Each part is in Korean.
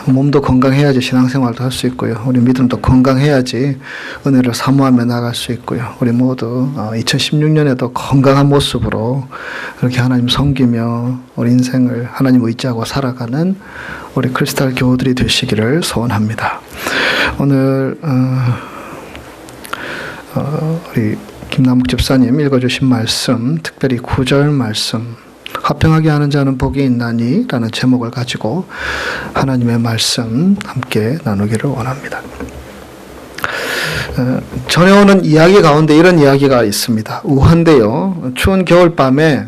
몸도 건강해야지 신앙생활도 할 수 있고요. 우리 믿음도 건강해야지 은혜를 사모하며 나갈 수 있고요. 우리 모두 2016년에도 건강한 모습으로 이렇게 하나님 섬기며 우리 인생을 하나님 의지하고 살아가는 우리 크리스탈 교우들이 되시기를 소원합니다. 오늘 우리 김남욱 집사님 읽어주신 말씀, 특별히 9절 말씀, 화평하게 하는 자는 복이 있나니 라는 제목을 가지고 하나님의 말씀 함께 나누기를 원합니다. 전해오는 이야기 가운데 이런 이야기가 있습니다. 우한데요, 추운 겨울밤에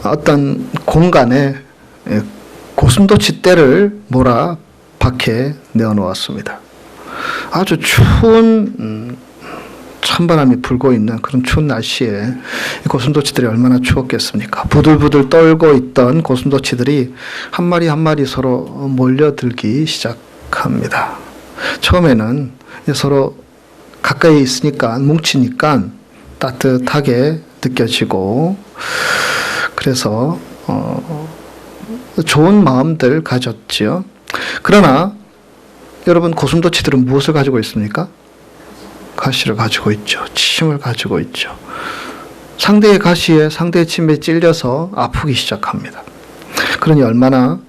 어떤 공간에 고슴도치떼를 몰아 밖에 내어놓았습니다. 아주 추운 찬바람이 불고 있는 그런 추운 날씨에 고슴도치들이 얼마나 추웠겠습니까? 부들부들 떨고 있던 고슴도치들이 한 마리 한 마리 서로 몰려들기 시작합니다. 처음에는 서로 가까이 있으니까 뭉치니까 따뜻하게 느껴지고, 그래서 좋은 마음들 가졌지요. 그러나 여러분, 고슴도치들은 무엇을 가지고 있습니까? 가시를 가지고 있죠. 침을 가지고 있죠. 상대의 가시에, 상대의 침에 찔려서 아프기 시작합니다. 그러니 얼마나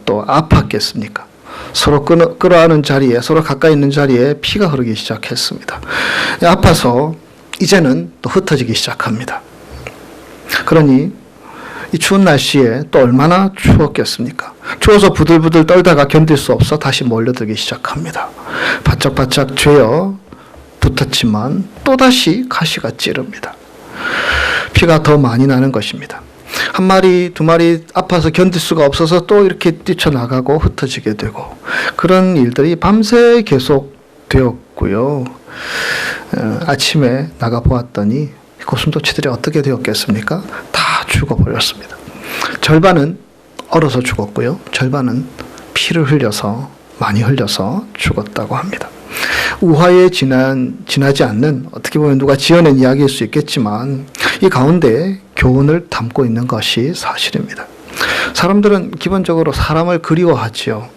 또 아팠겠습니까? 서로 끌어안은 자리에, 서로 가까이 있는 자리에 피가 흐르기 시작했습니다. 아파서 이제는 또 흩어지기 시작합니다. 그러니 이 추운 날씨에 또 얼마나 추웠겠습니까? 추워서 부들부들 떨다가 견딜 수 없어 다시 몰려들기 시작합니다. 바짝바짝 죄어 붙었지만 또다시 가시가 찌릅니다. 피가 더 많이 나는 것입니다. 한 마리, 두 마리 아파서 견딜 수가 없어서 또 이렇게 뛰쳐나가고 흩어지게 되고, 그런 일들이 밤새 계속 되었고요. 아침에 나가보았더니 고슴도치들이 어떻게 되었겠습니까? 다 죽어버렸습니다. 절반은 얼어서 죽었고요. 절반은 피를 흘려서, 많이 흘려서 죽었다고 합니다. 우화에 지나지 않는, 어떻게 보면 누가 지어낸 이야기일 수 있겠지만 이 가운데 교훈을 담고 있는 것이 사실입니다. 사람들은 기본적으로 사람을 그리워하지요.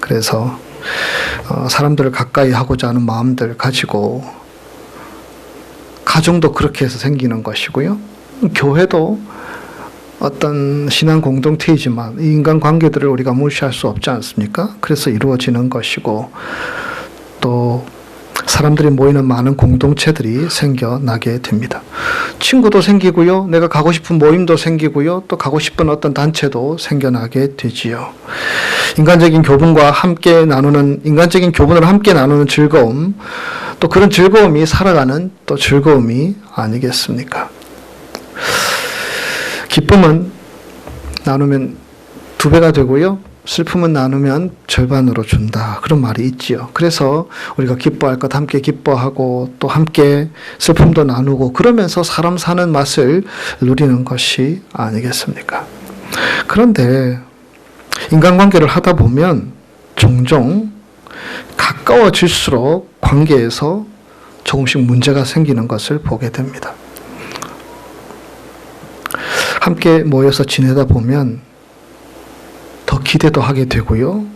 그래서 사람들을 가까이 하고자 하는 마음들 가지고, 가정도 그렇게 해서 생기는 것이고요. 교회도 어떤 신앙 공동체이지만 이 인간 관계들을 우리가 무시할 수 없지 않습니까? 그래서 이루어지는 것이고, 또 사람들이 모이는 많은 공동체들이 생겨나게 됩니다. 친구도 생기고요, 내가 가고 싶은 모임도 생기고요, 또 가고 싶은 어떤 단체도 생겨나게 되지요. 인간적인 교분을 함께 나누는 즐거움, 또 그런 즐거움이 살아가는 또 즐거움이 아니겠습니까? 기쁨은 나누면 2배가 되고요, 슬픔은 나누면 절반으로 준다, 그런 말이 있지요. 그래서 우리가 기뻐할 것 함께 기뻐하고 또 함께 슬픔도 나누고 그러면서 사람 사는 맛을 누리는 것이 아니겠습니까? 그런데 인간관계를 하다 보면 종종 가까워질수록 관계에서 조금씩 문제가 생기는 것을 보게 됩니다. 함께 모여서 지내다 보면 더 기대도 하게 되고요,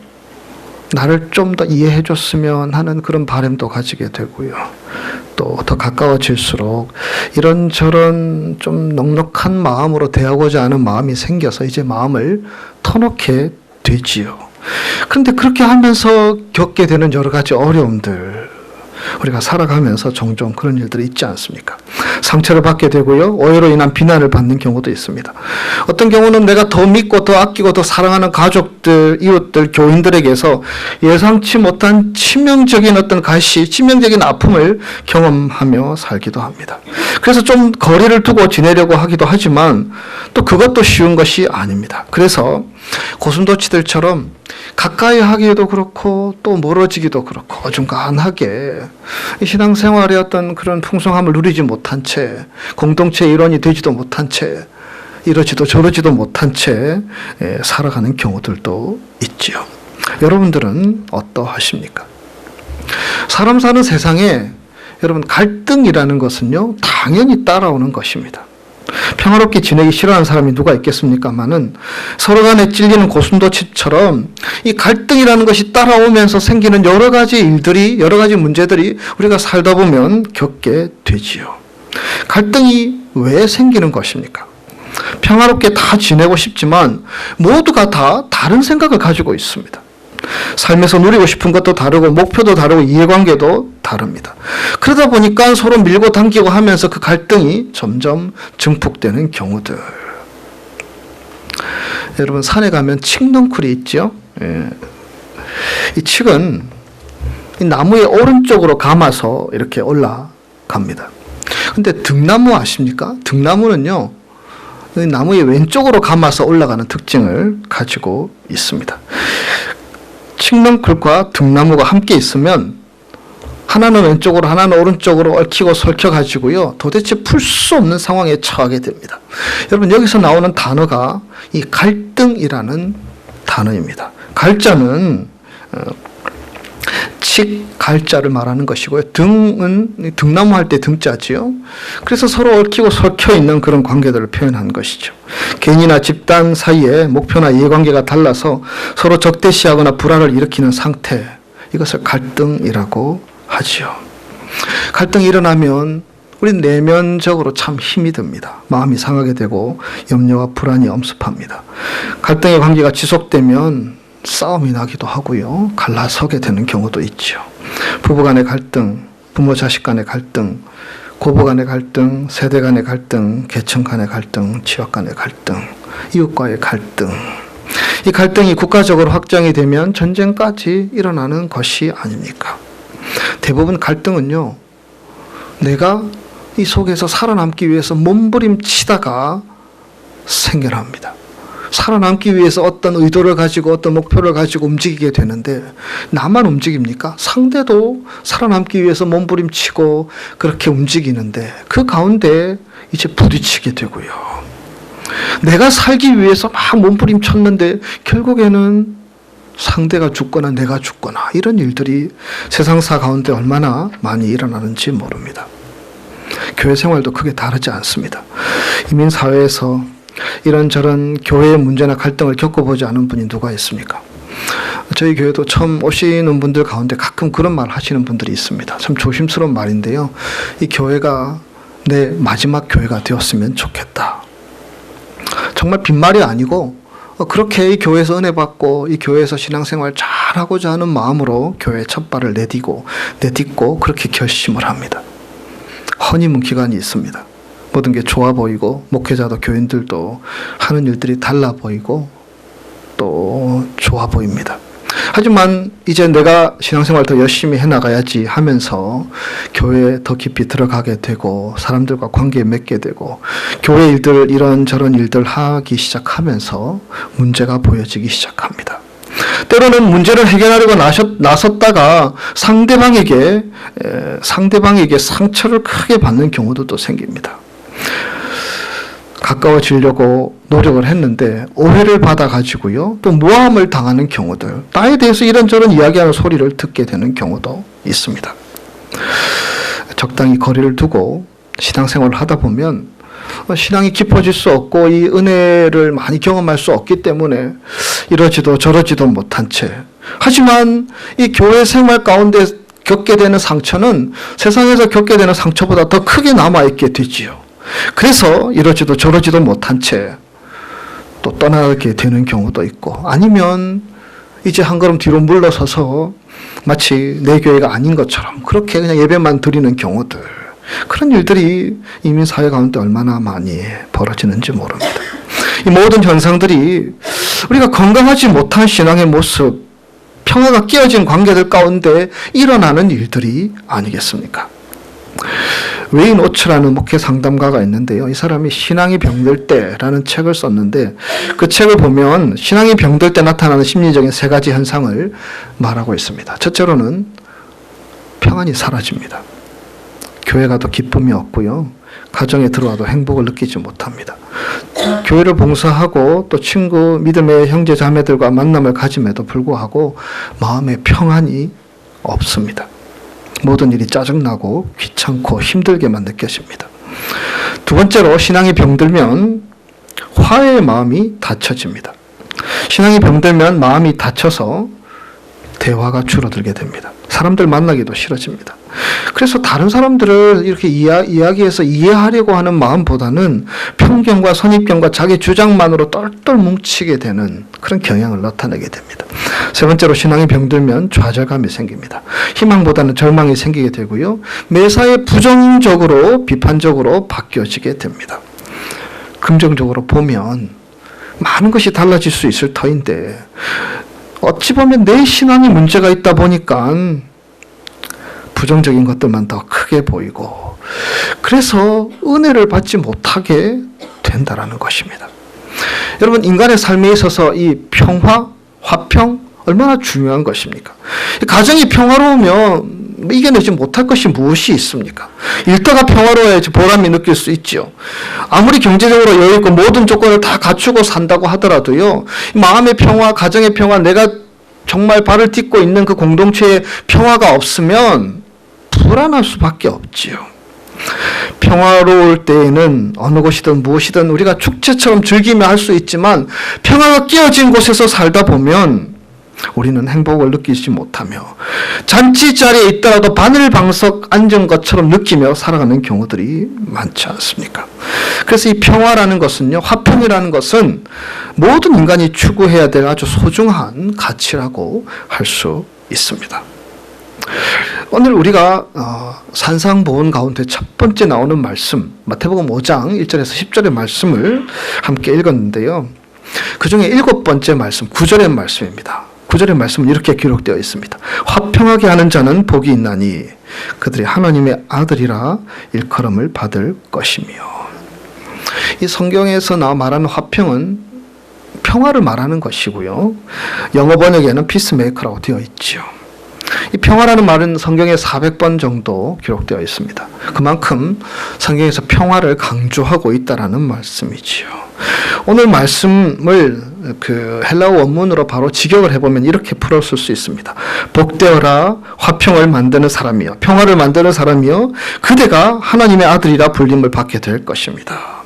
나를 좀 더 이해해 줬으면 하는 그런 바람도 가지게 되고요, 또 더 가까워질수록 이런저런 좀 넉넉한 마음으로 대하고자 하는 마음이 생겨서 이제 마음을 터놓게 되지요. 그런데 그렇게 하면서 겪게 되는 여러 가지 어려움들, 우리가 살아가면서 종종 그런 일들이 있지 않습니까? 상처를 받게 되고요, 오해로 인한 비난을 받는 경우도 있습니다. 어떤 경우는 내가 더 믿고 더 아끼고 더 사랑하는 가족들, 이웃들, 교인들에게서 예상치 못한 치명적인 어떤 가시, 치명적인 아픔을 경험하며 살기도 합니다. 그래서 좀 거리를 두고 지내려고 하기도 하지만 또 그것도 쉬운 것이 아닙니다. 그래서 고슴도치들처럼 가까이 하기도 그렇고 또 멀어지기도 그렇고 어중간하게 신앙생활의 어떤 그런 풍성함을 누리지 못한 채, 공동체의 일원이 되지도 못한 채, 이러지도 저러지도 못한 채 살아가는 경우들도 있지요. 여러분들은 어떠하십니까? 사람 사는 세상에 여러분, 갈등이라는 것은요 당연히 따라오는 것입니다. 평화롭게 지내기 싫어하는 사람이 누가 있겠습니까마는 서로 간에 찔리는 고슴도치처럼 이 갈등이라는 것이 따라오면서 생기는 여러 가지 일들이, 여러 가지 문제들이 우리가 살다 보면 겪게 되지요. 갈등이 왜 생기는 것입니까? 평화롭게 다 지내고 싶지만 모두가 다 다른 생각을 가지고 있습니다. 삶에서 누리고 싶은 것도 다르고 목표도 다르고 이해관계도 다릅니다. 그러다 보니까 서로 밀고 당기고 하면서 그 갈등이 점점 증폭되는 경우들. 여러분, 산에 가면 칡넝쿨이 있죠. 이 칡은 이 나무의 오른쪽으로 감아서 이렇게 올라갑니다. 근데 등나무 아십니까? 등나무는요, 나무의 왼쪽으로 감아서 올라가는 특징을 가지고 있습니다. 칡넝쿨과 등나무가 함께 있으면 하나는 왼쪽으로 하나는 오른쪽으로 얽히고 설켜가지고요, 도대체 풀 수 없는 상황에 처하게 됩니다. 여러분, 여기서 나오는 단어가 이 갈등이라는 단어입니다. 갈자는 칡갈자를 말하는 것이고요. 등은 등나무 할 때 등자지요. 그래서 서로 얽히고 설켜 있는 그런 관계들을 표현한 것이죠. 개인이나 집단 사이에 목표나 이해관계가 달라서 서로 적대시하거나 불화를 일으키는 상태, 이것을 갈등이라고 하지요. 갈등이 일어나면 우리 내면적으로 참 힘이 듭니다. 마음이 상하게 되고 염려와 불안이 엄습합니다. 갈등의 관계가 지속되면 싸움이 나기도 하고요, 갈라서게 되는 경우도 있죠. 부부 간의 갈등, 부모 자식 간의 갈등, 고부 간의 갈등, 세대 간의 갈등, 계층 간의 갈등, 지역 간의 갈등, 이웃과의 갈등. 이 갈등이 국가적으로 확장이 되면 전쟁까지 일어나는 것이 아닙니까? 대부분 갈등은요, 내가 이 속에서 살아남기 위해서 몸부림치다가 생겨납니다. 살아남기 위해서 어떤 의도를 가지고 어떤 목표를 가지고 움직이게 되는데, 나만 움직입니까? 상대도 살아남기 위해서 몸부림치고 그렇게 움직이는데 그 가운데 이제 부딪히게 되고요. 내가 살기 위해서 막 몸부림쳤는데 결국에는 상대가 죽거나 내가 죽거나, 이런 일들이 세상사 가운데 얼마나 많이 일어나는지 모릅니다. 교회 생활도 크게 다르지 않습니다. 이민사회에서 이런저런 교회의 문제나 갈등을 겪어보지 않은 분이 누가 있습니까? 저희 교회도 처음 오시는 분들 가운데 가끔 그런 말 하시는 분들이 있습니다. 참 조심스러운 말인데요, 이 교회가 내 마지막 교회가 되었으면 좋겠다. 정말 빈말이 아니고 그렇게 이 교회에서 은혜 받고 이 교회에서 신앙생활 잘하고자 하는 마음으로 교회에 첫 발을 내딛고 그렇게 결심을 합니다. 허니문 기간이 있습니다. 모든 게 좋아 보이고 목회자도 교인들도 하는 일들이 달라 보이고 또 좋아 보입니다. 하지만 이제 내가 신앙생활 더 열심히 해나가야지 하면서 교회에 더 깊이 들어가게 되고 사람들과 관계 맺게 되고 교회 일들, 이런저런 일들 하기 시작하면서 문제가 보여지기 시작합니다. 때로는 문제를 해결하려고 나섰다가 상대방에게 상처를 크게 받는 경우도 생깁니다. 가까워지려고 노력을 했는데 오해를 받아가지고요, 또 모함을 당하는 경우들, 나에 대해서 이런저런 이야기하는 소리를 듣게 되는 경우도 있습니다. 적당히 거리를 두고 신앙생활을 하다 보면 신앙이 깊어질 수 없고 이 은혜를 많이 경험할 수 없기 때문에 이러지도 저러지도 못한 채, 하지만 이 교회 생활 가운데 겪게 되는 상처는 세상에서 겪게 되는 상처보다 더 크게 남아있게 되지요. 그래서 이러지도 저러지도 못한 채 또 떠나게 되는 경우도 있고, 아니면 이제 한 걸음 뒤로 물러서서 마치 내 교회가 아닌 것처럼 그렇게 그냥 예배만 드리는 경우들, 그런 일들이 이민사회 가운데 얼마나 많이 벌어지는지 모릅니다. 이 모든 현상들이 우리가 건강하지 못한 신앙의 모습, 평화가 깨어진 관계들 가운데 일어나는 일들이 아니겠습니까? 웨인 오츠라는 목회 상담가가 있는데요, 이 사람이 신앙이 병들 때라는 책을 썼는데 그 책을 보면 신앙이 병들 때 나타나는 심리적인 세 가지 현상을 말하고 있습니다. 첫째로는 평안이 사라집니다. 교회 가도 기쁨이 없고요, 가정에 들어와도 행복을 느끼지 못합니다. 교회를 봉사하고 또 친구, 믿음의 형제 자매들과 만남을 가짐에도 불구하고 마음에 평안이 없습니다. 모든 일이 짜증나고 귀찮고 힘들게만 느껴집니다. 두 번째로 신앙이 병들면 화해의 마음이 닫혀집니다. 신앙이 병들면 마음이 닫혀서 대화가 줄어들게 됩니다. 사람들 만나기도 싫어집니다. 그래서 다른 사람들을 이렇게 이야기해서 이해하려고 하는 마음보다는 편견과 선입견과 자기 주장만으로 똘똘 뭉치게 되는 그런 경향을 나타내게 됩니다. 세 번째로 신앙이 병들면 좌절감이 생깁니다. 희망보다는 절망이 생기게 되고요. 매사에 부정적으로 비판적으로 바뀌어지게 됩니다. 긍정적으로 보면 많은 것이 달라질 수 있을 터인데 어찌 보면 내 신앙이 문제가 있다 보니까 부정적인 것들만 더 크게 보이고 그래서 은혜를 받지 못하게 된다라는 것입니다. 여러분, 인간의 삶에 있어서 이 평화, 화평 얼마나 중요한 것입니까? 가정이 평화로우면 이겨내지 못할 것이 무엇이 있습니까? 일터가 평화로워야지 보람이 느낄 수 있죠. 아무리 경제적으로 여유있고 모든 조건을 다 갖추고 산다고 하더라도요, 마음의 평화, 가정의 평화, 내가 정말 발을 딛고 있는 그 공동체의 평화가 없으면 불안할 수밖에 없지요. 평화로울 때에는 어느 곳이든 무엇이든 우리가 축제처럼 즐기며 할 수 있지만 평화가 깨어진 곳에서 살다 보면 우리는 행복을 느끼지 못하며 잔치 자리에 있더라도 바늘방석 앉은 것처럼 느끼며 살아가는 경우들이 많지 않습니까? 그래서 이 평화라는 것은요, 화평이라는 것은 모든 인간이 추구해야 될 아주 소중한 가치라고 할 수 있습니다. 오늘 우리가 산상보훈 가운데 첫 번째 나오는 말씀, 마태복음 5장 1절에서 10절의 말씀을 함께 읽었는데요. 그 중에 7번째 말씀, 9절의 말씀입니다. 9절의 말씀은 이렇게 기록되어 있습니다. 화평하게 하는 자는 복이 있나니 그들이 하나님의 아들이라 일컬음을 받을 것이며. 이 성경에서 말하는 화평은 평화를 말하는 것이고요. 영어 번역에는 피스메이커라고 되어 있죠. 이 평화라는 말은 성경에 400번 정도 기록되어 있습니다. 그만큼 성경에서 평화를 강조하고 있다라는 말씀이지요. 오늘 말씀을 그 헬라어 원문으로 바로 직역을 해보면 이렇게 풀었을 수 있습니다. 복되어라 화평을 만드는 사람이요 평화를 만드는 사람이요 그대가 하나님의 아들이라 불림을 받게 될 것입니다.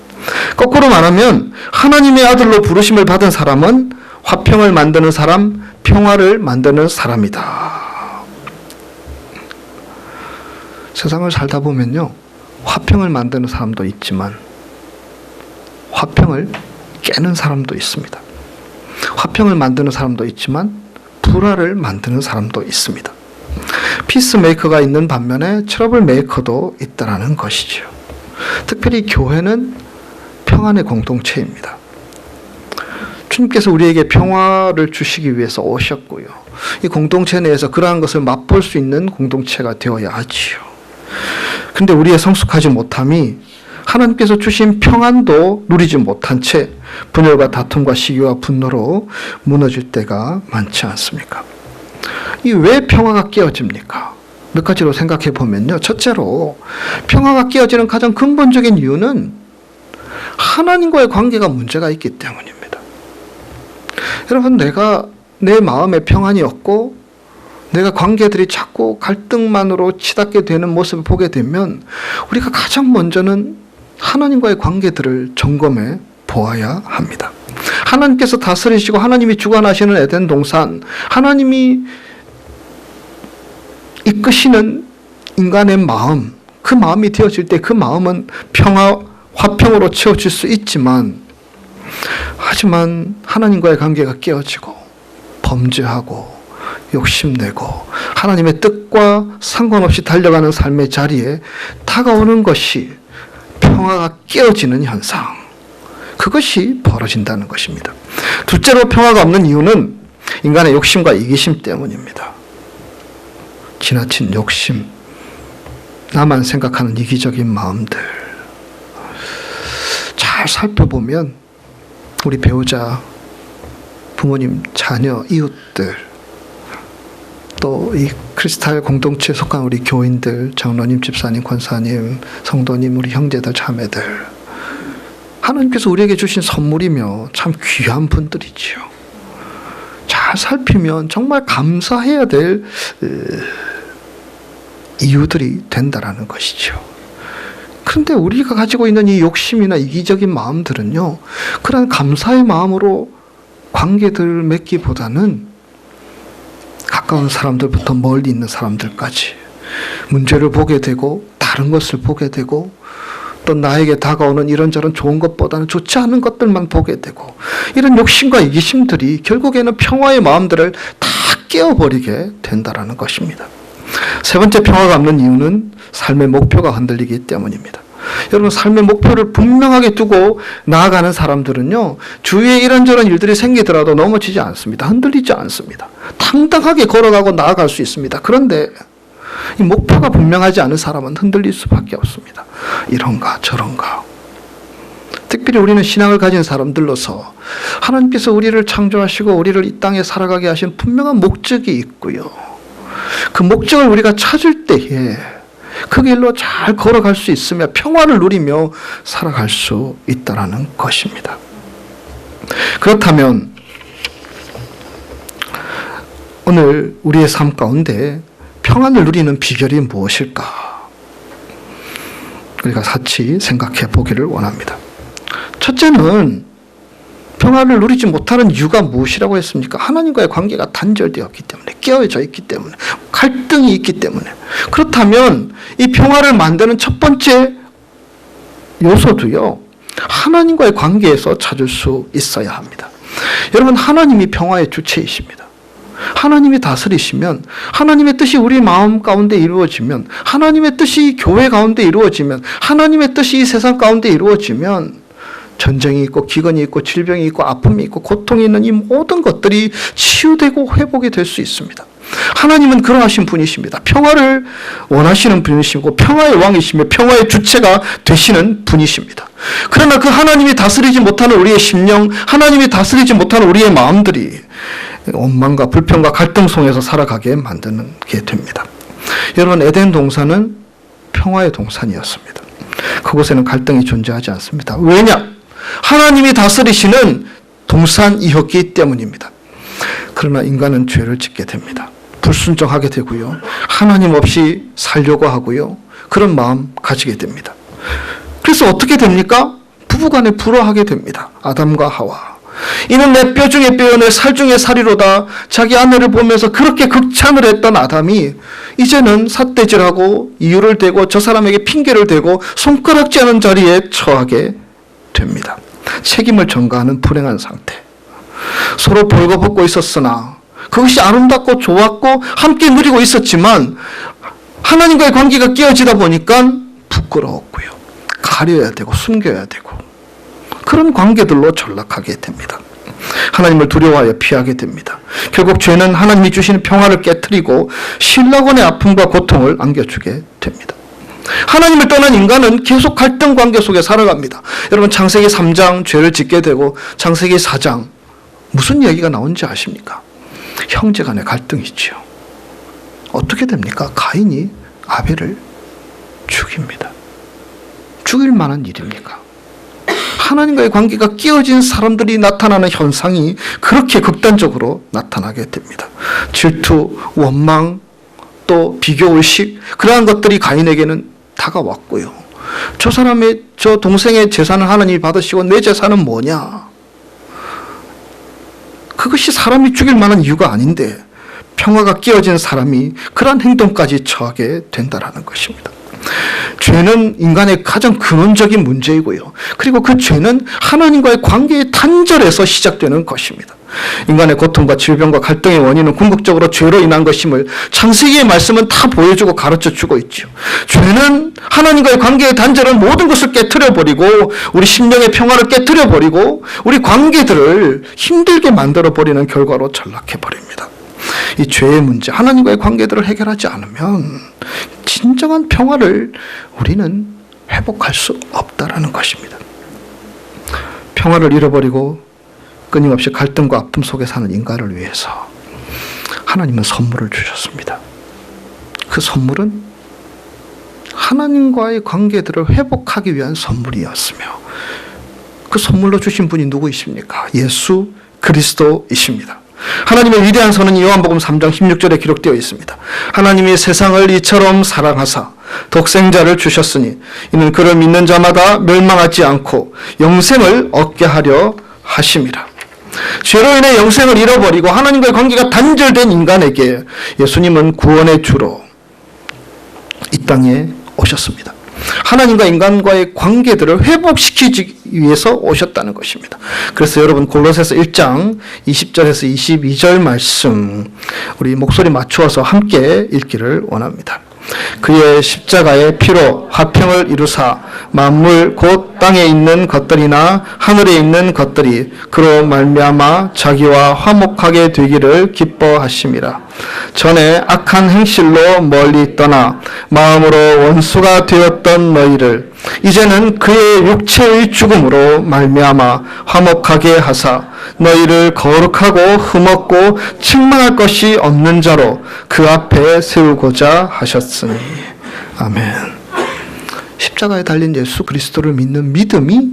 거꾸로 말하면 하나님의 아들로 부르심을 받은 사람은 화평을 만드는 사람, 평화를 만드는 사람이다. 세상을 살다 보면요, 화평을 만드는 사람도 있지만 화평을 깨는 사람도 있습니다. 화평을 만드는 사람도 있지만 불화를 만드는 사람도 있습니다. 피스메이커가 있는 반면에 트러블 메이커도 있다는 것이죠. 특별히 교회는 평안의 공동체입니다. 주님께서 우리에게 평화를 주시기 위해서 오셨고요. 이 공동체 내에서 그러한 것을 맛볼 수 있는 공동체가 되어야 하지요. 근데 우리의 성숙하지 못함이 하나님께서 주신 평안도 누리지 못한 채 분열과 다툼과 시기와 분노로 무너질 때가 많지 않습니까? 이 왜 평화가 깨어집니까? 몇 가지로 생각해 보면요. 첫째로 평화가 깨어지는 가장 근본적인 이유는 하나님과의 관계가 문제가 있기 때문입니다. 여러분, 내가 내 마음에 평안이 없고 내가 관계들이 자꾸 갈등만으로 치닫게 되는 모습을 보게 되면 우리가 가장 먼저는 하나님과의 관계들을 점검해 보아야 합니다. 하나님께서 다스리시고 하나님이 주관하시는 에덴 동산, 하나님이 이끄시는 인간의 마음, 그 마음이 되어질 때 그 마음은 평화, 화평으로 채워질 수 있지만 하지만 하나님과의 관계가 깨어지고 범죄하고 욕심내고 하나님의 뜻과 상관없이 달려가는 삶의 자리에 다가오는 것이 평화가 깨어지는 현상, 그것이 벌어진다는 것입니다. 둘째로 평화가 없는 이유는 인간의 욕심과 이기심 때문입니다. 지나친 욕심, 나만 생각하는 이기적인 마음들, 잘 살펴보면 우리 배우자, 부모님, 자녀, 이웃들, 또 이 크리스탈 공동체에 속한 우리 교인들, 장로님, 집사님, 권사님, 성도님, 우리 형제들, 자매들, 하나님께서 우리에게 주신 선물이며 참 귀한 분들이지요. 잘 살피면 정말 감사해야 될 이유들이 된다라는 것이죠. 그런데 우리가 가지고 있는 이 욕심이나 이기적인 마음들은요, 그런 감사의 마음으로 관계들을 맺기보다는 가까운 사람들부터 멀리 있는 사람들까지 문제를 보게 되고 다른 것을 보게 되고 또 나에게 다가오는 이런저런 좋은 것보다는 좋지 않은 것들만 보게 되고, 이런 욕심과 이기심들이 결국에는 평화의 마음들을 다 깨어버리게 된다라는 것입니다. 세 번째, 평화가 없는 이유는 삶의 목표가 흔들리기 때문입니다. 여러분, 삶의 목표를 분명하게 두고 나아가는 사람들은요, 주위에 이런저런 일들이 생기더라도 넘어지지 않습니다. 흔들리지 않습니다. 당당하게 걸어가고 나아갈 수 있습니다. 그런데 이 목표가 분명하지 않은 사람은 흔들릴 수밖에 없습니다. 이런가 저런가. 특별히 우리는 신앙을 가진 사람들로서 하나님께서 우리를 창조하시고 우리를 이 땅에 살아가게 하신 분명한 목적이 있고요, 그 목적을 우리가 찾을 때에 그 길로 잘 걸어갈 수 있으며 평화를 누리며 살아갈 수 있다는 것입니다. 그렇다면 오늘 우리의 삶 가운데 평안을 누리는 비결이 무엇일까? 우리가 같이 생각해 보기를 원합니다. 첫째는 평안을 누리지 못하는 이유가 무엇이라고 했습니까? 하나님과의 관계가 단절되었기 때문에, 깨어져 있기 때문에, 갈등이 있기 때문에. 그렇다면 이 평화를 만드는 첫 번째 요소도요, 하나님과의 관계에서 찾을 수 있어야 합니다. 여러분, 하나님이 평화의 주체이십니다. 하나님이 다스리시면, 하나님의 뜻이 우리 마음 가운데 이루어지면, 하나님의 뜻이 교회 가운데 이루어지면, 하나님의 뜻이 이 세상 가운데 이루어지면 전쟁이 있고 기근이 있고 질병이 있고 아픔이 있고 고통이 있는 이 모든 것들이 치유되고 회복이 될 수 있습니다. 하나님은 그러하신 분이십니다. 평화를 원하시는 분이시고 평화의 왕이시며 평화의 주체가 되시는 분이십니다. 그러나 그 하나님이 다스리지 못하는 우리의 심령, 하나님이 다스리지 못하는 우리의 마음들이 원망과 불평과 갈등 속에서 살아가게 만드는 게 됩니다. 여러분, 에덴 동산은 평화의 동산이었습니다. 그곳에는 갈등이 존재하지 않습니다. 왜냐? 하나님이 다스리시는 동산이었기 때문입니다. 그러나 인간은 죄를 짓게 됩니다. 불순종하게 되고요, 하나님 없이 살려고 하고요, 그런 마음 가지게 됩니다. 그래서 어떻게 됩니까? 부부간에 불화하게 됩니다. 아담과 하와. 이는 내 뼈 중에 뼈요 내 살 중에 살이로다. 자기 아내를 보면서 그렇게 극찬을 했던 아담이 이제는 삿대질하고 이유를 대고 저 사람에게 핑계를 대고 손가락질하는 자리에 처하게 됩니다. 책임을 전가하는 불행한 상태. 서로 벌거벗고 있었으나 그것이 아름답고 좋았고 함께 누리고 있었지만 하나님과의 관계가 깨어지다 보니까 부끄러웠고요, 가려야 되고 숨겨야 되고 그런 관계들로 전락하게 됩니다. 하나님을 두려워하여 피하게 됩니다. 결국 죄는 하나님이 주시는 평화를 깨트리고 신라곤의 아픔과 고통을 안겨주게 됩니다. 하나님을 떠난 인간은 계속 갈등 관계 속에 살아갑니다. 여러분, 창세기 3장 죄를 짓게 되고 창세기 4장 무슨 얘기가 나온지 아십니까? 형제 간의 갈등이지요. 어떻게 됩니까? 가인이 아벨을 죽입니다. 죽일 만한 일입니까? 하나님과의 관계가 깨어진 사람들이 나타나는 현상이 그렇게 극단적으로 나타나게 됩니다. 질투, 원망, 또 비교의식, 그러한 것들이 가인에게는 다가왔고요. 저 동생의 재산을 하나님이 받으시고 내 재산은 뭐냐? 그것이 사람이 죽일 만한 이유가 아닌데 평화가 깨어진 사람이 그러한 행동까지 처하게 된다는 것입니다. 죄는 인간의 가장 근원적인 문제이고요, 그리고 그 죄는 하나님과의 관계의 단절에서 시작되는 것입니다. 인간의 고통과 질병과 갈등의 원인은 궁극적으로 죄로 인한 것임을 창세기의 말씀은 다 보여주고 가르쳐주고 있죠. 죄는 하나님과의 관계의 단절은 모든 것을 깨트려버리고 우리 심령의 평화를 깨트려버리고 우리 관계들을 힘들게 만들어버리는 결과로 전락해버립니다. 이 죄의 문제, 하나님과의 관계들을 해결하지 않으면 진정한 평화를 우리는 회복할 수 없다라는 것입니다. 평화를 잃어버리고 끊임없이 갈등과 아픔 속에 사는 인간을 위해서 하나님은 선물을 주셨습니다. 그 선물은 하나님과의 관계들을 회복하기 위한 선물이었으며 그 선물로 주신 분이 누구이십니까? 예수 그리스도이십니다. 하나님의 위대한 선언이 요한복음 3장 16절에 기록되어 있습니다. 하나님이 세상을 이처럼 사랑하사 독생자를 주셨으니 이는 그를 믿는 자마다 멸망하지 않고 영생을 얻게 하려 하심이라. 죄로 인해 영생을 잃어버리고 하나님과의 관계가 단절된 인간에게 예수님은 구원의 주로 이 땅에 오셨습니다. 하나님과 인간과의 관계들을 회복시키기 위해서 오셨다는 것입니다. 그래서 여러분 골로새서 1장 20절에서 22절 말씀 우리 목소리 맞추어서 함께 읽기를 원합니다. 그의 십자가의 피로 화평을 이루사 만물 곧 땅에 있는 것들이나 하늘에 있는 것들이 그로 말미암아 자기와 화목하게 되기를 기뻐하심이라. 전에 악한 행실로 멀리 떠나 마음으로 원수가 되었던 너희를 이제는 그의 육체의 죽음으로 말미암아 화목하게 하사 너희를 거룩하고 흠없고 책망할 것이 없는 자로 그 앞에 세우고자 하셨으니. 아멘. 십자가에 달린 예수 그리스도를 믿는 믿음이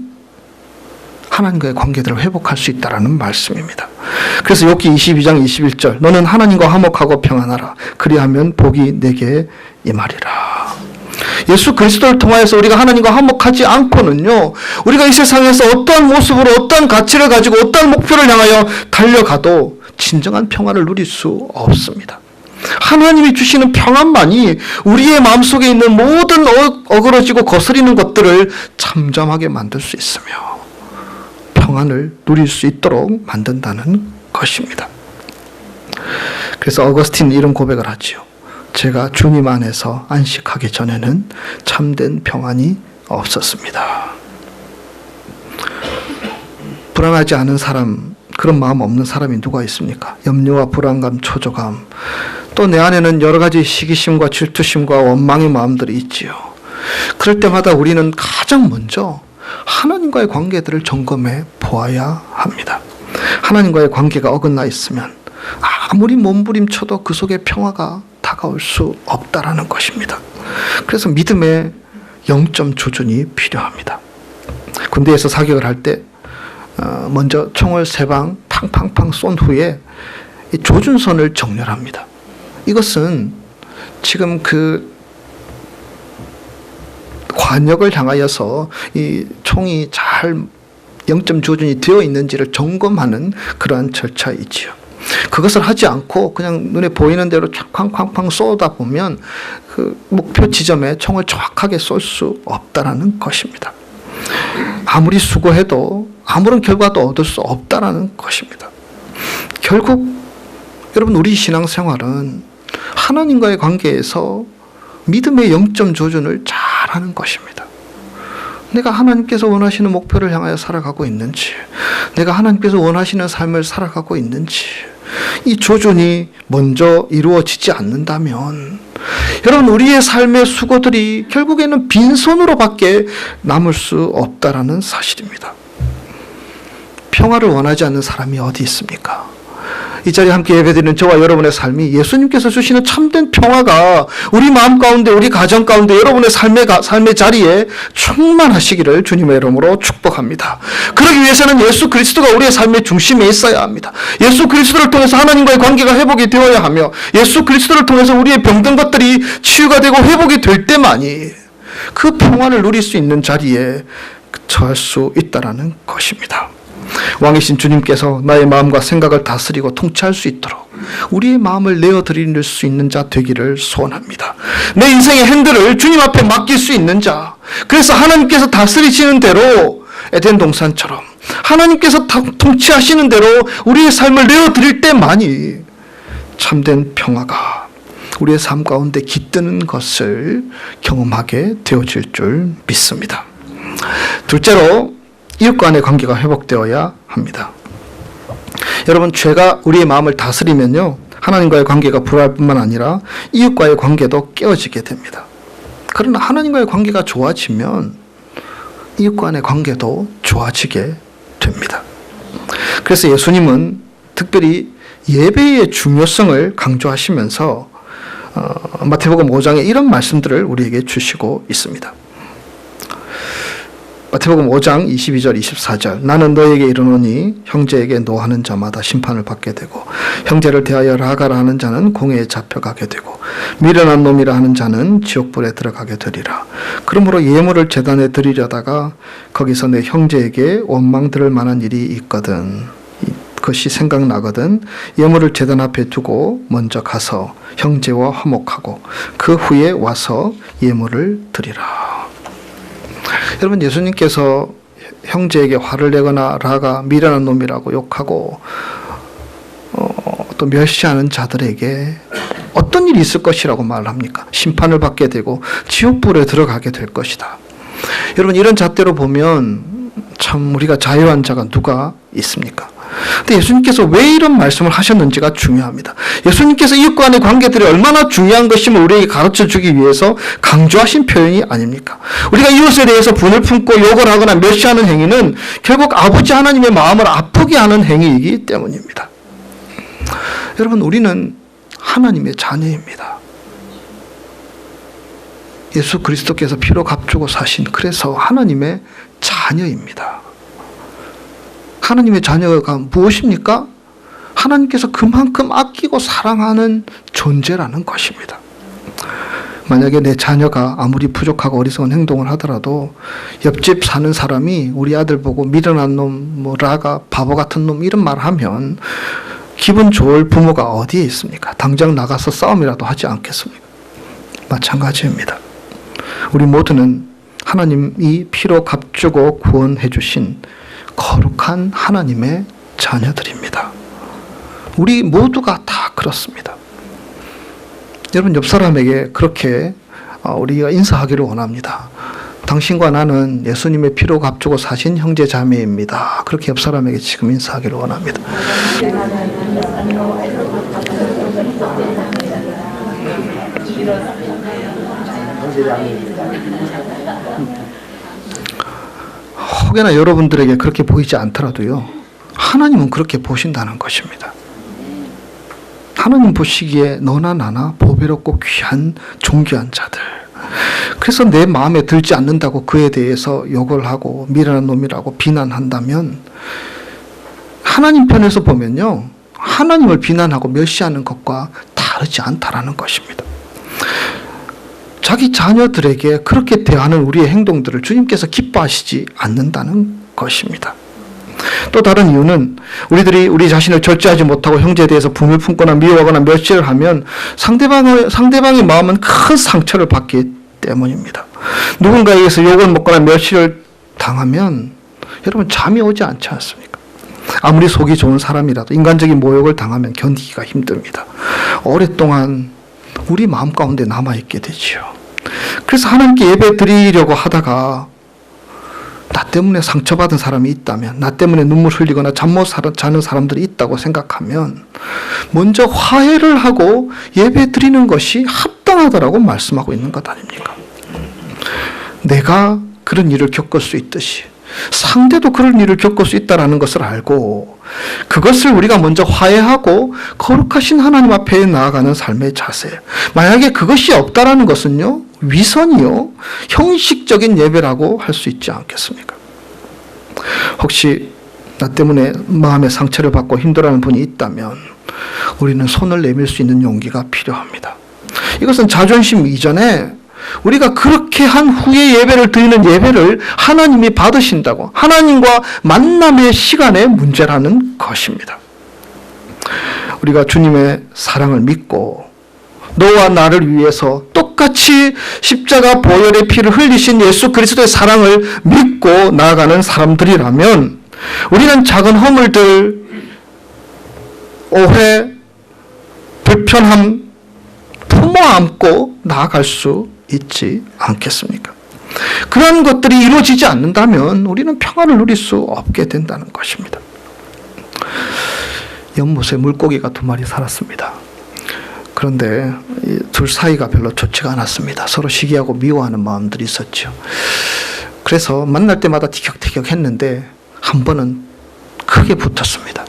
하나님과의 관계들을 회복할 수 있다는 말씀입니다. 그래서 욥기 22장 21절 너는 하나님과 화목하고 평안하라. 그리하면 복이 내게 임하리라. 예수 그리스도를 통하여서 우리가 하나님과 화목하지 않고는요, 우리가 이 세상에서 어떠한 모습으로 어떠한 가치를 가지고 어떠한 목표를 향하여 달려가도 진정한 평안을 누릴 수 없습니다. 하나님이 주시는 평안만이 우리의 마음속에 있는 모든 어그러지고 거스리는 것들을 잠잠하게 만들 수 있으며 평안을 누릴 수 있도록 만든다는 것입니다. 그래서 어거스틴은 이런 고백을 하지요. 제가 주님 안에서 안식하기 전에는 참된 평안이 없었습니다. 불안하지 않은 사람, 그런 마음 없는 사람이 누가 있습니까? 염려와 불안감, 초조감, 또 내 안에는 여러 가지 시기심과 질투심과 원망의 마음들이 있지요. 그럴 때마다 우리는 가장 먼저 하나님과의 관계들을 점검해 보아야 합니다. 하나님과의 관계가 어긋나 있으면 아무리 몸부림쳐도 그 속에 평화가 다가올 수 없다라는 것입니다. 그래서 믿음의 영점 조준이 필요합니다. 군대에서 사격을 할 때 먼저 총을 3방 팡팡팡 쏜 후에 이 조준선을 정렬합니다. 이것은 지금 그 관역을 향하여서 이 총이 잘 영점 조준이 되어 있는지를 점검하는 그러한 절차이지요. 그것을 하지 않고 그냥 눈에 보이는 대로 쾅쾅쾅 쏘다 보면 그 목표 지점에 총을 정확하게 쏠 수 없다라는 것입니다. 아무리 수고해도 아무런 결과도 얻을 수 없다라는 것입니다. 결국 여러분 우리 신앙생활은 하나님과의 관계에서 믿음의 영점 조준을 잘하는 것입니다. 내가 하나님께서 원하시는 목표를 향하여 살아가고 있는지, 내가 하나님께서 원하시는 삶을 살아가고 있는지, 이 조준이 먼저 이루어지지 않는다면 여러분 우리의 삶의 수고들이 결국에는 빈손으로밖에 남을 수 없다라는 사실입니다. 평화를 원하지 않는 사람이 어디 있습니까? 이 자리에 함께 예배드리는 저와 여러분의 삶이 예수님께서 주시는 참된 평화가 우리 마음 가운데, 우리 가정 가운데, 여러분의 삶의 자리에 충만하시기를 주님의 이름으로 축복합니다. 그러기 위해서는 예수 그리스도가 우리의 삶의 중심에 있어야 합니다. 예수 그리스도를 통해서 하나님과의 관계가 회복이 되어야 하며 예수 그리스도를 통해서 우리의 병든 것들이 치유가 되고 회복이 될 때만이 그 평안을 누릴 수 있는 자리에 처할 수 있다는 것입니다. 왕이신 주님께서 나의 마음과 생각을 다스리고 통치할 수 있도록 우리의 마음을 내어드릴 수 있는 자 되기를 소원합니다. 내 인생의 핸들을 주님 앞에 맡길 수 있는 자, 그래서 하나님께서 다스리시는 대로 에덴 동산처럼 하나님께서 통치하시는 대로 우리의 삶을 내어드릴 때만이 참된 평화가 우리의 삶 가운데 깃드는 것을 경험하게 되어질 줄 믿습니다. 둘째로 이웃과 간의 관계가 회복되어야 합니다. 여러분, 죄가 우리의 마음을 다스리면요, 하나님과의 관계가 불화할 뿐만 아니라 이웃과의 관계도 깨어지게 됩니다. 그러나 하나님과의 관계가 좋아지면 이웃과 간의 관계도 좋아지게 됩니다. 그래서 예수님은 특별히 예배의 중요성을 강조하시면서 마태복음 5장에 이런 말씀들을 우리에게 주시고 있습니다. 마태복음 5장 22절 24절 나는 너에게 이르노니 형제에게 노하는 자마다 심판을 받게 되고 형제를 대하여 라가라 하는 자는 공회에 잡혀가게 되고 미련한 놈이라 하는 자는 지옥불에 들어가게 되리라. 그러므로 예물을 제단에 드리려다가 거기서 내 형제에게 원망 들을 만한 일이 있거든. 그것이 생각나거든. 예물을 제단 앞에 두고 먼저 가서 형제와 화목하고 그 후에 와서 예물을 드리라. 여러분, 예수님께서 형제에게 화를 내거나 라가 미련한 놈이라고 욕하고 또 멸시하는 자들에게 어떤 일이 있을 것이라고 말합니까? 심판을 받게 되고 지옥불에 들어가게 될 것이다. 여러분, 이런 잣대로 보면 참 우리가 자유한 자가 누가 있습니까? 근데 예수님께서 왜 이런 말씀을 하셨는지가 중요합니다. 예수님께서 이웃과 간의 관계들이 얼마나 중요한 것임을 우리에게 가르쳐 주기 위해서 강조하신 표현이 아닙니까? 우리가 이웃에 대해서 분을 품고 욕을 하거나 멸시하는 행위는 결국 아버지 하나님의 마음을 아프게 하는 행위이기 때문입니다. 여러분, 우리는 하나님의 자녀입니다. 예수 그리스도께서 피로 값주고 사신, 그래서 하나님의 자녀입니다. 하나님의 자녀가 무엇입니까? 하나님께서 그만큼 아끼고 사랑하는 존재라는 것입니다. 만약에 내 자녀가 아무리 부족하고 어리석은 행동을 하더라도 옆집 사는 사람이 우리 아들 보고 미련한 놈, 라가 바보 같은 놈 이런 말을 하면 기분 좋을 부모가 어디에 있습니까? 당장 나가서 싸움이라도 하지 않겠습니까? 마찬가지입니다. 우리 모두는 하나님이 피로 값주고 구원해 주신 거룩한 하나님의 자녀들입니다. 우리 모두가 다 그렇습니다. 여러분, 옆 사람에게 그렇게 우리가 인사하기를 원합니다. 당신과 나는 예수님의 피로 값주고 사신 형제 자매입니다. 그렇게 옆 사람에게 지금 인사하기를 원합니다. 혹여나 여러분들에게 그렇게 보이지 않더라도요, 하나님은 그렇게 보신다는 것입니다. 하나님 보시기에 너나 나나 보배롭고 귀한 존귀한 자들. 그래서 내 마음에 들지 않는다고 그에 대해서 욕을 하고 미련한 놈이라고 비난한다면 하나님 편에서 보면요, 하나님을 비난하고 멸시하는 것과 다르지 않다라는 것입니다. 자기 자녀들에게 그렇게 대하는 우리의 행동들을 주님께서 기뻐하시지 않는다는 것입니다. 또 다른 이유는 우리들이 우리 자신을 절제하지 못하고 형제에 대해서 분을 품거나 미워하거나 멸시를 하면 상대방의 마음은 큰 상처를 받기 때문입니다. 누군가에 의해서 욕을 먹거나 멸시를 당하면 여러분 잠이 오지 않지 않습니까? 아무리 속이 좋은 사람이라도 인간적인 모욕을 당하면 견디기가 힘듭니다. 오랫동안 우리 마음 가운데 남아있게 되지요. 그래서 하나님께 예배 드리려고 하다가 나 때문에 상처받은 사람이 있다면, 나 때문에 눈물 흘리거나 잠 못 자는 사람들이 있다고 생각하면 먼저 화해를 하고 예배 드리는 것이 합당하다라고 말씀하고 있는 것 아닙니까? 내가 그런 일을 겪을 수 있듯이 상대도 그런 일을 겪을 수 있다는 것을 알고 그것을 우리가 먼저 화해하고 거룩하신 하나님 앞에 나아가는 삶의 자세. 만약에 그것이 없다라는 것은요, 위선이요, 형식적인 예배라고 할 수 있지 않겠습니까? 혹시 나 때문에 마음의 상처를 받고 힘들어하는 분이 있다면 우리는 손을 내밀 수 있는 용기가 필요합니다. 이것은 자존심 이전에 우리가 그렇게 한 후에 예배를 드리는 예배를 하나님이 받으신다고, 하나님과 만남의 시간의 문제라는 것입니다. 우리가 주님의 사랑을 믿고 너와 나를 위해서 똑같이 십자가 보혈의 피를 흘리신 예수 그리스도의 사랑을 믿고 나아가는 사람들이라면 우리는 작은 허물들, 오해, 불편함 품어안고 나아갈 수 있지 않겠습니까? 그런 것들이 이루어지지 않는다면 우리는 평안을 누릴 수 없게 된다는 것입니다. 연못에 물고기가 2마리 살았습니다. 그런데 둘 사이가 별로 좋지가 않았습니다. 서로 시기하고 미워하는 마음들이 있었죠. 그래서 만날 때마다 티격태격 했는데 한 번은 크게 붙었습니다.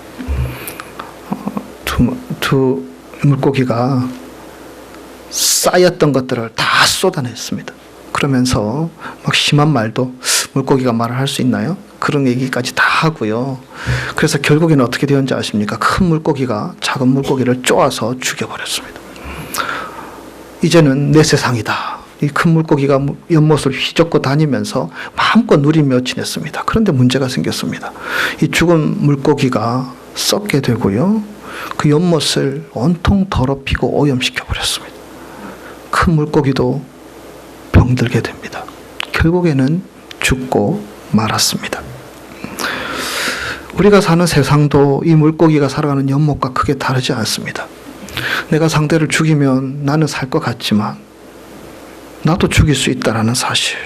두 물고기가 쌓였던 것들을 다 쏟아냈습니다. 그러면서 막 심한 말도, 물고기가 말을 할 수 있나요? 그런 얘기까지 다 하고요. 그래서 결국에는 어떻게 되었는지 아십니까? 큰 물고기가 작은 물고기를 쪼아서 죽여버렸습니다. 이제는 내 세상이다. 이 큰 물고기가 연못을 휘젓고 다니면서 마음껏 누리며 지냈습니다. 그런데 문제가 생겼습니다. 이 죽은 물고기가 썩게 되고요. 그 연못을 온통 더럽히고 오염시켜 버렸습니다. 큰 물고기도 병들게 됩니다. 결국에는 죽고 말았습니다. 우리가 사는 세상도 이 물고기가 살아가는 연못과 크게 다르지 않습니다. 내가 상대를 죽이면 나는 살 것 같지만 나도 죽일 수 있다라는 사실.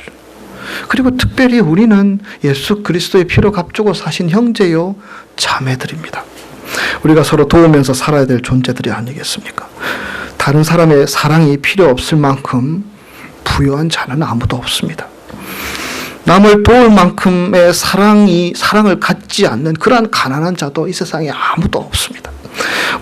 그리고 특별히 우리는 예수 그리스도의 피로 값주고 사신 형제요 자매들입니다. 우리가 서로 도우면서 살아야 될 존재들이 아니겠습니까? 다른 사람의 사랑이 필요 없을 만큼 부유한 자는 아무도 없습니다. 남을 도울 만큼의 사랑을 갖지 않는 그러한 가난한 자도 이 세상에 아무도 없습니다.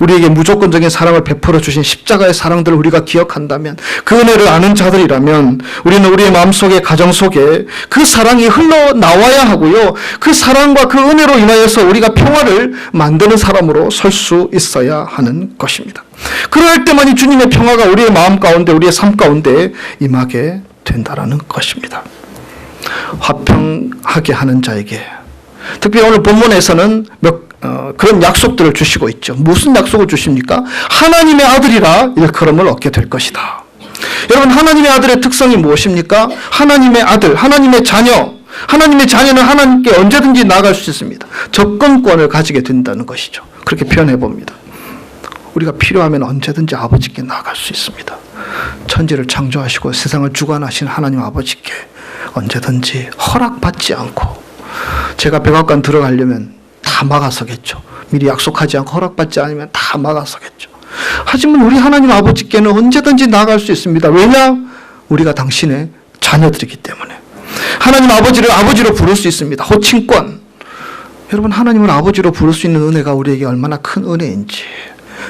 우리에게 무조건적인 사랑을 베풀어 주신 십자가의 사랑들을 우리가 기억한다면, 그 은혜를 아는 자들이라면 우리는 우리의 마음속에, 가정 속에 그 사랑이 흘러나와야 하고요. 그 사랑과 그 은혜로 인하여서 우리가 평화를 만드는 사람으로 설 수 있어야 하는 것입니다. 그럴 때만이 주님의 평화가 우리의 마음 가운데, 우리의 삶 가운데 임하게 된다라는 것입니다. 화평하게 하는 자에게, 특히 오늘 본문에서는 그런 약속들을 주시고 있죠. 무슨 약속을 주십니까? 하나님의 아들이라 일컬음을 얻게 될 것이다. 여러분, 하나님의 아들의 특성이 무엇입니까? 하나님의 아들, 하나님의 자녀. 하나님의 자녀는 하나님께 언제든지 나아갈 수 있습니다. 접근권을 가지게 된다는 것이죠. 그렇게 표현해 봅니다. 우리가 필요하면 언제든지 아버지께 나아갈 수 있습니다. 천지를 창조하시고 세상을 주관하신 하나님 아버지께 언제든지 허락받지 않고, 제가 백악관 들어가려면 다 막아서겠죠. 미리 약속하지 않고 허락받지 않으면 다 막아서겠죠. 하지만 우리 하나님 아버지께는 언제든지 나아갈 수 있습니다. 왜냐? 우리가 당신의 자녀들이기 때문에. 하나님 아버지를 아버지로 부를 수 있습니다. 호칭권. 여러분, 하나님을 아버지로 부를 수 있는 은혜가 우리에게 얼마나 큰 은혜인지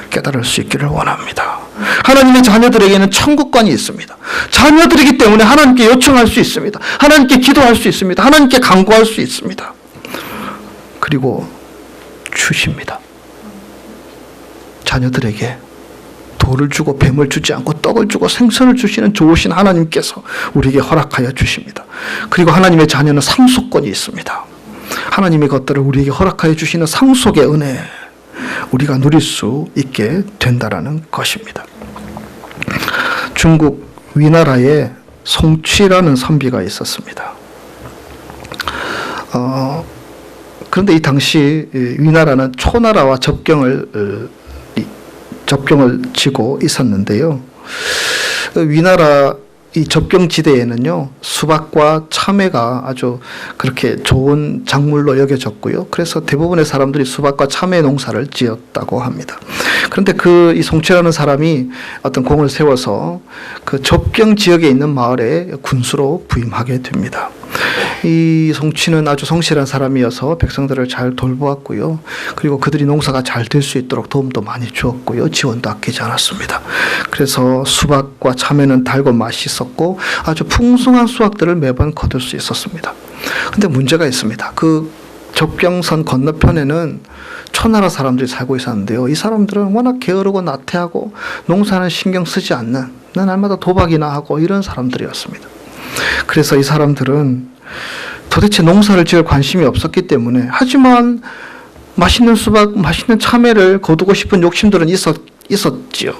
깨달을 수 있기를 원합니다. 하나님의 자녀들에게는 천국권이 있습니다. 자녀들이기 때문에 하나님께 요청할 수 있습니다. 하나님께 기도할 수 있습니다. 하나님께 간구할 수 있습니다. 그리고 주십니다. 자녀들에게 돌을 주고 뱀을 주지 않고 떡을 주고 생선을 주시는 좋으신 하나님께서 우리에게 허락하여 주십니다. 그리고 하나님의 자녀는 상속권이 있습니다. 하나님의 것들을 우리에게 허락하여 주시는 상속의 은혜, 우리가 누릴 수 있게 된다라는 것입니다. 중국 위나라에 송취라는 선비가 있었습니다. 그런데 이 당시 위나라는 초나라와 접경을 지고 있었는데요. 위나라 이 접경지대에는요, 수박과 참외가 아주 그렇게 좋은 작물로 여겨졌고요. 그래서 대부분의 사람들이 수박과 참외 농사를 지었다고 합니다. 그런데 이 송취라는 사람이 어떤 공을 세워서 그 접경 지역에 있는 마을에 군수로 부임하게 됩니다. 이 송취는 아주 성실한 사람이어서 백성들을 잘 돌보았고요. 그리고 그들이 농사가 잘 될 수 있도록 도움도 많이 주었고요. 지원도 아끼지 않았습니다. 그래서 수박과 참외는 달고 맛있었고 아주 풍성한 수확들을 매번 거둘 수 있었습니다. 그런데 문제가 있습니다. 그 접경선 건너편에는 초나라 사람들이 살고 있었는데요. 이 사람들은 워낙 게으르고 나태하고 농사는 신경 쓰지 않는, 날마다 도박이나 하고 이런 사람들이었습니다. 그래서 이 사람들은 도대체 농사를 지을 관심이 없었기 때문에, 하지만 맛있는 수박, 맛있는 참외를 거두고 싶은 욕심들은 있었지요.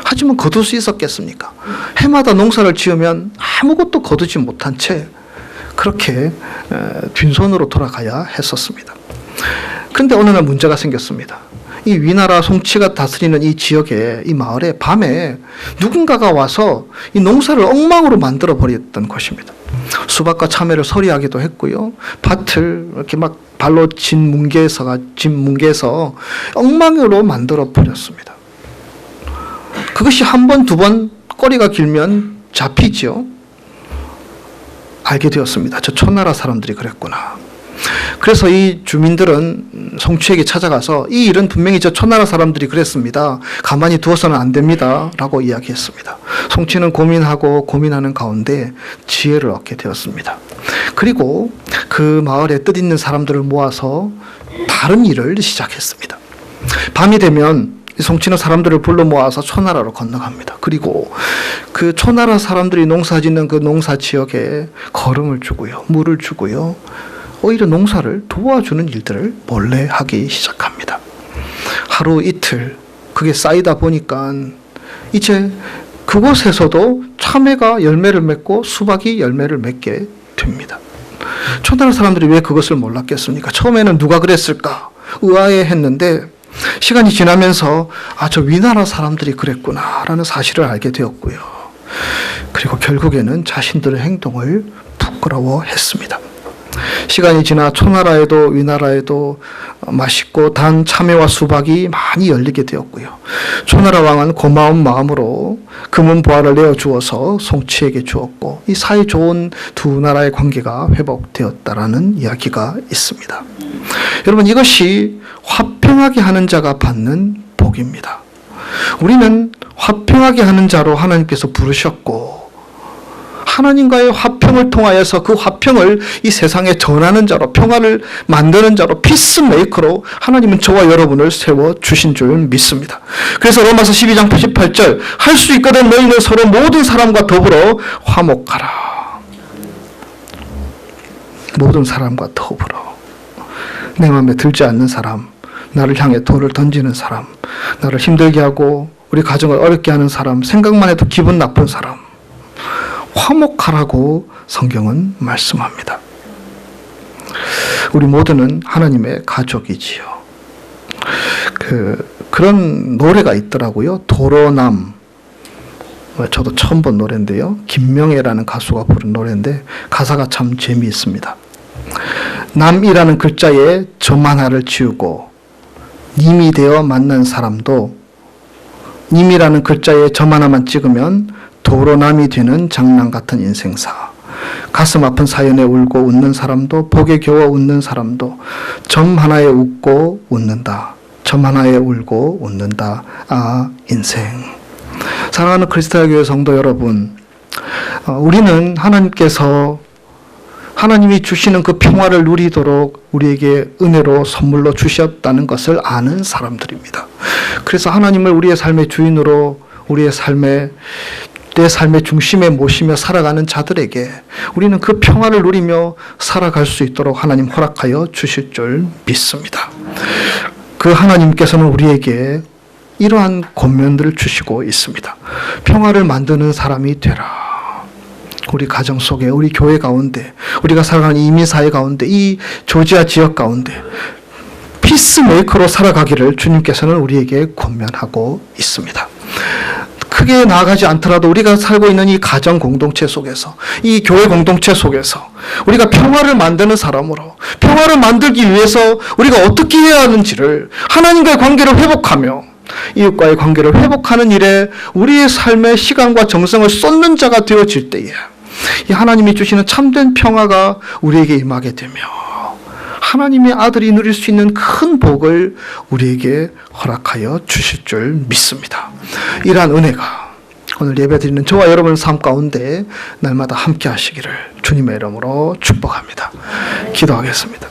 하지만 거둘 수 있었겠습니까? 해마다 농사를 지으면 아무것도 거두지 못한 채 그렇게 빈손으로 돌아가야 했었습니다. 그런데 어느 날 문제가 생겼습니다. 이 위나라 송취가 다스리는 이 지역에, 이 마을에 밤에 누군가가 와서 이 농사를 엉망으로 만들어 버렸던 것입니다. 수박과 참외를 서리하기도 했고요. 밭을 이렇게 막 발로 진 뭉개서 엉망으로 만들어 버렸습니다. 그것이 한 번, 두 번 꼬리가 길면 잡히죠. 알게 되었습니다. 저 초나라 사람들이 그랬구나. 그래서 이 주민들은 송취에게 찾아가서 이 일은 분명히 저 초나라 사람들이 그랬습니다. 가만히 두어서는 안 됩니다. 라고 이야기했습니다. 송취는 고민하고 고민하는 가운데 지혜를 얻게 되었습니다. 그리고 그 마을에 뜻있는 사람들을 모아서 다른 일을 시작했습니다. 밤이 되면 송취는 사람들을 불러 모아서 초나라로 건너갑니다. 그리고 그 초나라 사람들이 농사짓는 그 농사 지역에 거름을 주고요, 물을 주고요, 오히려 농사를 도와주는 일들을 몰래 하기 시작합니다. 하루 이틀 그게 쌓이다 보니까 이제 그곳에서도 참외가 열매를 맺고 수박이 열매를 맺게 됩니다. 초나라 사람들이 왜 그것을 몰랐겠습니까? 처음에는 누가 그랬을까 의아해했는데 시간이 지나면서 저 위나라 사람들이 그랬구나라는 사실을 알게 되었고요. 그리고 결국에는 자신들의 행동을 부끄러워했습니다. 시간이 지나 초나라에도 위나라에도 맛있고 단 참외와 수박이 많이 열리게 되었고요. 초나라 왕은 고마운 마음으로 금은 보화를 내어주어서 송취에게 주었고 이 사이 좋은 두 나라의 관계가 회복되었다라는 이야기가 있습니다. 여러분, 이것이 화평하게 하는 자가 받는 복입니다. 우리는 화평하게 하는 자로 하나님께서 부르셨고 하나님과의 화평을 통하여서 그 화평을 이 세상에 전하는 자로, 평화를 만드는 자로, 피스메이커로 하나님은 저와 여러분을 세워주신 줄 믿습니다. 그래서 로마서 12장 88절 할 수 있거든 너희는 서로 모든 사람과 더불어 화목하라. 모든 사람과 더불어. 내 마음에 들지 않는 사람, 나를 향해 돌을 던지는 사람, 나를 힘들게 하고 우리 가정을 어렵게 하는 사람, 생각만 해도 기분 나쁜 사람, 화목하라고 성경은 말씀합니다. 우리 모두는 하나님의 가족이지요. 그런 노래가 있더라고요. 도로남. 저도 처음 본 노래인데요. 김명애라는 가수가 부른 노래인데 가사가 참 재미있습니다. 남이라는 글자에 점 하나를 지우고 님이 되어 만난 사람도 님이라는 글자에 점 하나만 찍으면 도로남이 되는 장난 같은 인생사. 가슴 아픈 사연에 울고 웃는 사람도 복에 겨워 웃는 사람도 점 하나에 웃고 웃는다. 점 하나에 울고 웃는다. 인생. 사랑하는 그리스도의 교회 성도 여러분, 우리는 하나님이 주시는 그 평화를 누리도록 우리에게 은혜로 선물로 주셨다는 것을 아는 사람들입니다. 그래서 하나님을 우리의 삶의 주인으로 내 삶의 중심에 모시며 살아가는 자들에게 우리는 그 평화를 누리며 살아갈 수 있도록 하나님 허락하여 주실 줄 믿습니다. 그 하나님께서는 우리에게 이러한 권면들을 주시고 있습니다. 평화를 만드는 사람이 되라. 우리 가정 속에, 우리 교회 가운데, 우리가 살아가는 이민사회 가운데, 이 조지아 지역 가운데 피스메이커로 살아가기를 주님께서는 우리에게 권면하고 있습니다. 크게 나아가지 않더라도 우리가 살고 있는 이 가정 공동체 속에서, 이 교회 공동체 속에서 우리가 평화를 만드는 사람으로, 평화를 만들기 위해서 우리가 어떻게 해야 하는지를, 하나님과의 관계를 회복하며 이웃과의 관계를 회복하는 일에 우리의 삶의 시간과 정성을 쏟는 자가 되어질 때에 이 하나님이 주시는 참된 평화가 우리에게 임하게 되며 하나님의 아들이 누릴 수 있는 큰 복을 우리에게 허락하여 주실 줄 믿습니다. 이러한 은혜가 오늘 예배드리는 저와 여러분 삶 가운데 날마다 함께 하시기를 주님의 이름으로 축복합니다. 기도하겠습니다.